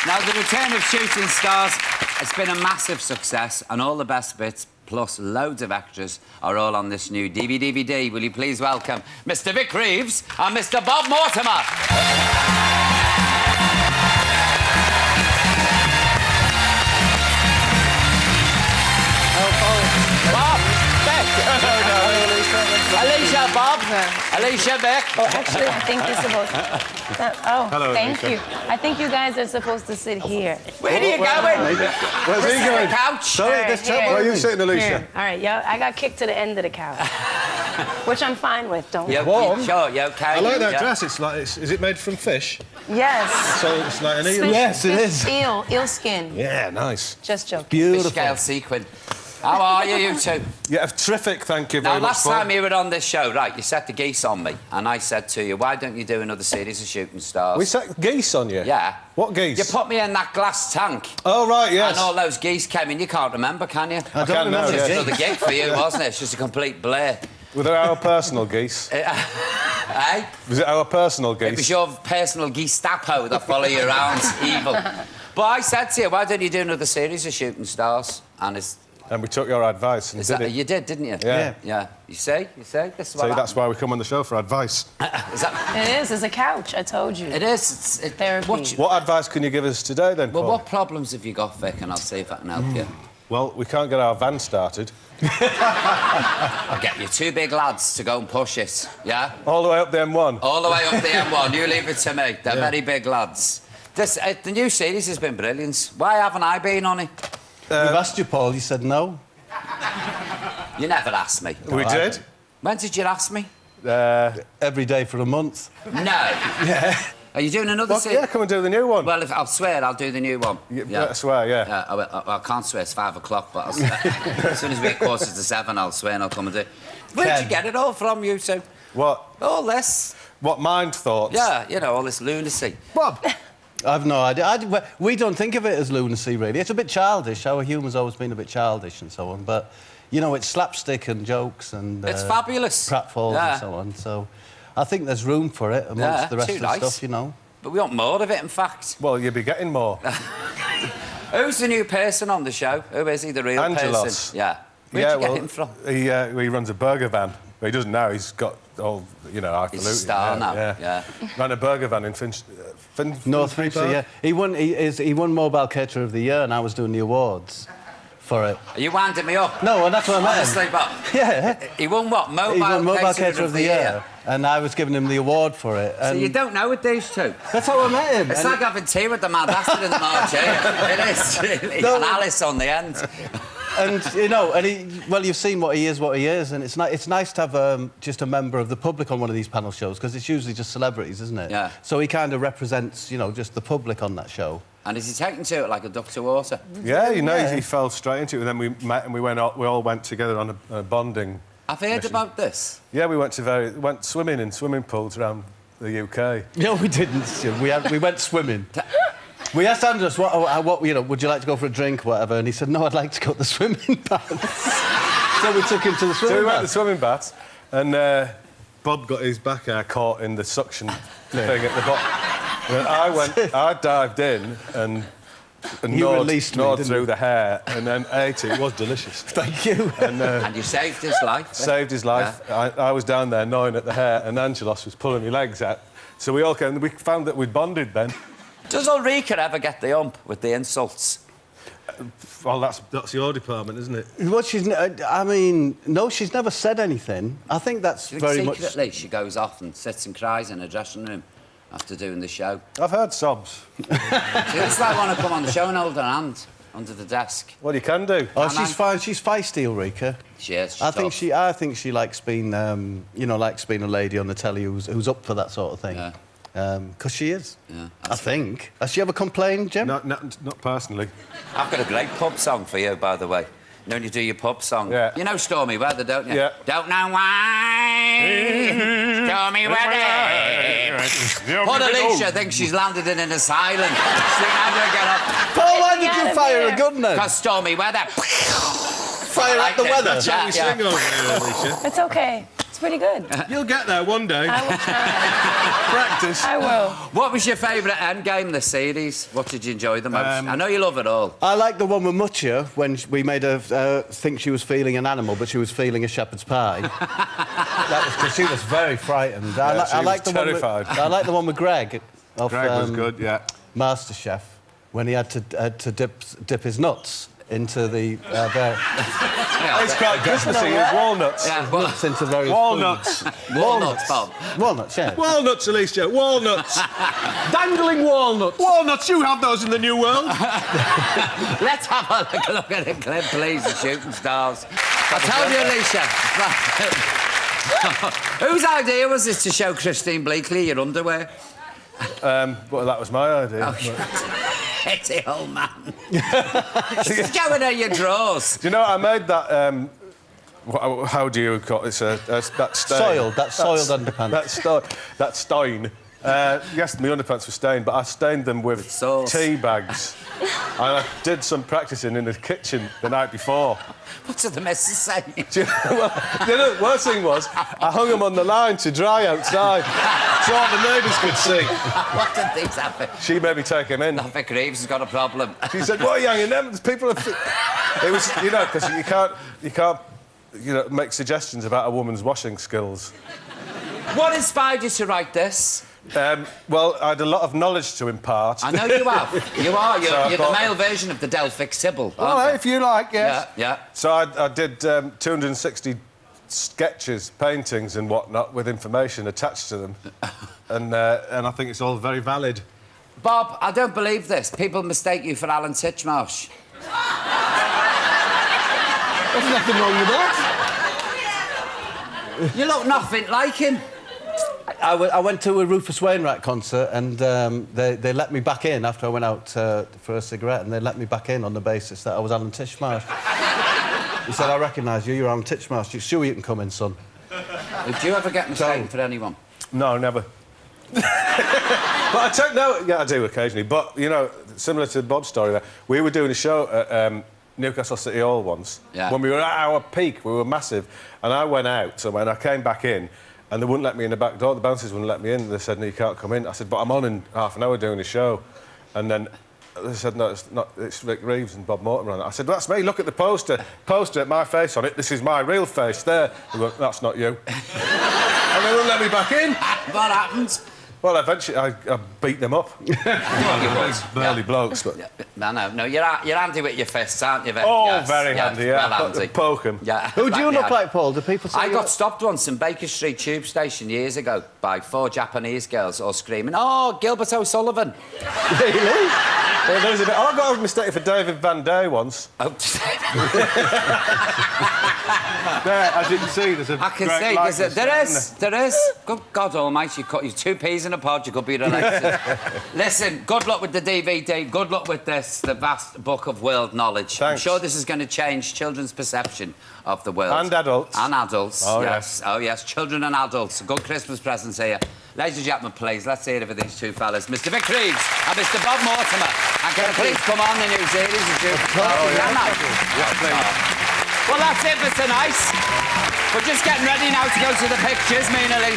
Now, the return of Shooting Stars has been a massive success, and all the best bits, plus loads of extras, are all on this new DVD. Will you please welcome Mr. Vic Reeves and Mr. Bob Mortimer? Bob, Vic. Alicia, Bob. Alicia, Vic. Oh, actually, I think you're supposed to... Hello, thank Alicia. you. I think you guys are supposed to sit here. Where are you going? Where's he going? The couch. Sorry, Here, this here. Where are you sitting, Alicia? Here. All right, yeah, I got kicked to the end of the couch. Which I'm fine with, don't You, Warm? Sure, you okay? I like that Yeah. dress. It's like, is it made from fish? Yes. So it's like an eel? Fish- Yes, it fish is. Eel skin. Yeah, nice. Just joking. Beautiful. Fish scale sequin. How are you two? Yeah, terrific, thank you Now, very much. last time you were on this show, right, you set the geese on me, and I said to you, why don't you do another series of Shooting Stars? We set geese on you? Yeah. What geese? You put me in that glass tank. Oh, right, yes. And all those geese came in. You can't remember, can you? I don't remember. It was Yeah. another gig for you, wasn't it? It's just a complete blur. Were they our personal geese? Eh? Was it our personal geese? It was your personal Gestapo that follow you around, evil. But I said to you, why don't you do another series of Shooting Stars? And we took your advice and did it. You did, didn't you? Yeah. Yeah. You see? This is what See, that's why we come on the show, for advice. Is that... It is. It's a couch, I told you. It is. It's Therapy. What advice can you give us today, then, Well, Paul? what problems have you got, Vic? And I'll see if I can help you. Well, we can't get our van started. I'll get you two big lads to go and push it, yeah? All the way up the M1. All the way up the M1. You leave it to me. They're very big lads. This, the new series has been brilliant. Why haven't I been on it? We've asked you, Paul. You said no. You never asked me. We did. When did you ask me? Every day for a month. No. Yeah. Are you doing another Well, series? yeah, come and do the new one. Well, I'll swear I'll do the new one. I swear, yeah. I can't swear, it's 5 o'clock, but I'll swear. As soon as we get closer to 7, I'll swear and I'll come and do it. Where'd you get it all from, you two? What? All this? What mind thoughts? Yeah, you know, all this lunacy. Bob. I've no idea. We don't think of it as lunacy, really. It's a bit childish. Our humour's always been a bit childish and so on. But, you know, it's slapstick and jokes and... It's fabulous. Pratfalls and so on. So I think there's room for it amongst the rest of the stuff, you know. But we want more of it, in fact. Well, you'll be getting more. Who's the new person on the show? Who is he, the real Angelos. person? Yeah. Where'd you get him from? He runs a burger van. Well, he doesn't now. He's got all, you know, highfalutin. He's a star now. Yeah. Ran a burger van in North Finchley, yeah. He won Mobile Caterer of the Year, and I was doing the awards for it. Are you winding me up? No, and that's what I meant. Honestly, but... Yeah. He won what? He won Mobile Caterer of the Year, and I was giving him the award for it. So you don't know with these two? That's how I met him. It's like having tea with the mad bastard in the March, eh? It is, really. No. And Alice on the end. And, you know, well, you've seen what he is, and it's nice to have just a member of the public on one of these panel shows, because it's usually just celebrities, isn't it? Yeah. So he kind of represents, you know, just the public on that show. And is he taken to it like a duck to water? Yeah, you know, he fell straight into it. And then we met and we all went together on a bonding. I've heard about this. Yeah, we went swimming in swimming pools around the UK. No, we didn't. We went swimming. We asked Andros, what, you know, would you like to go for a drink, or whatever? And he said, no, I'd like to go to the swimming baths. So we took him to the swimming So we went to the baths. swimming baths, and Bob got his back hair caught in the suction thing at the bottom. And I dived in and gnawed through the hair, and then ate it. It was delicious. Thank you. And you saved his life. Saved his life. Yeah. I was down there gnawing at the hair, and Angelos was pulling my legs out. So we all came, and we found that we'd bonded then. Does Ulrika ever get the ump with the insults? Well, that's your department, isn't it? Well, I mean, no, she's never said anything. I think that's very much... Secretly, she goes off and sits and cries in her dressing room after doing the show. I've heard sobs. She looks like want to come on the show and hold her hand under the desk. Well, you can do. Oh, she's fine. She's feisty, Ulrika. She is. I think she likes being, you know, likes being a lady on the telly who's up for that sort of thing. Yeah. Because she is. Yeah, I think. Has she ever complained, Jim? Not personally. I've got a great pub song for you, by the way. You know when you do your pub song? Yeah. You know Stormy Weather, don't you? Yeah. Don't know why Stormy Weather. Poor Alicia thinks she's landed in an asylum. She's not going to get up. Paul, why did you fire a gun then? Because Stormy Weather. Fire at the weather. Yeah. Sing over here, Alicia. It's okay. It's It's pretty good. You'll get there one day. I will try. Practice. I will. What was your favourite endgame, the series? What did you enjoy the most? I know you love it all. I like the one with Mucha when we made her think she was feeling an animal, but she was feeling a shepherd's pie. That was because she was very frightened. Yeah, I like the terrified. I like the one with Greg. Greg was good, yeah. MasterChef, when he had to dip his nuts into the... It's quite Christmassy, it's walnuts. Yeah, nuts into various Walnuts. walnuts, Bob. Walnuts, yeah. Walnuts, Alicia, walnuts. Dangling walnuts. Walnuts, you have those in the new world. Let's have a look at the clip, please, the shooting stars. I told you, Alicia. Whose idea was this to show Christine Bleakley your underwear? Well, that was my idea. Petty old man. Just going at your drawers. Do you know, I made that... how do you call it? It's that stain. Soiled, that soiled underpants. That stain. Yes, my underpants were stained, but I stained them with sauce. tea bags. And I did some practising in the kitchen the night before. What's the missus saying? Well, the worst thing was, I hung them on the line to dry outside, so all the neighbours could see. What did things happen? She made me take them in. Vic Reeves has got a problem. She said, "What are you hanging them? People are..." It was, you know, because you can't, make suggestions about a woman's washing skills. What inspired you to write this? Well, I had a lot of knowledge to impart. I know you have. You are. You're, So I you're the thought- male version of the Delphic Sybil. Well, aren't if you like, yes. Yeah, yeah. So I did 260 sketches, paintings and whatnot with information attached to them. and I think it's all very valid. Bob, I don't believe this. People mistake you for Alan Titchmarsh. There's nothing wrong with that. You look nothing like him. I went to a Rufus Wainwright concert and they let me back in after I went out for a cigarette, and they let me back in on the basis that I was Alan Titchmarsh. He said, "I recognise you, you're Alan Titchmarsh. Sure, you can come in, son." Did you ever get mistaken for anyone? No, never. But I don't know... Yeah, I do occasionally. But, you know, similar to Bob's story there, we were doing a show at Newcastle City Hall once. Yeah. When we were at our peak, we were massive. And I went out somewhere and I came back in and they wouldn't let me in the back door. The bouncers wouldn't let me in. They said, "No, you can't come in." I said, "But I'm on in half an hour doing a show." And then they said, "No, it's not. It's Vic Reeves and Bob Mortimer on it." I said, "That's me. Look at the poster. Poster, my face on it. This is my real face there." They went, "That's not you." And they wouldn't let me back in. What happened? Well, eventually I beat them up. Burly blokes, but... No, you're handy with your fists, aren't you, Vic? Oh, Yes, very yes, handy, yeah. Well handy. Poke 'em. Yeah. Who do you look Yeah. like, Paul? Do people say I you got look- stopped once in Baker Street Tube Station years ago by 4 Japanese girls all screaming, "Oh, Gilbert O'Sullivan!" Really? Well, there was a bit... I got mistaken for David Van Day once. Oh, There, as you can see, there's a I can great see. likeness There is. Good God Almighty, you cut you 2 peas in a pod, you could be related. Listen, good luck with the DVD. Good luck with this, the vast book of world knowledge. Thanks. I'm sure this is going to change children's perception of the world. And adults. And adults. Oh, yes. Oh, yes. Children and adults. Good Christmas presents here. Ladies and gentlemen, please, let's hear it for these two fellas, Mr. Vic Reeves and Mr. Bob Mortimer. And can I please come on the new series of Shooting Stars? Yeah, please. Well, that's it for tonight. We're just getting ready now to go to the pictures, me and Alicia.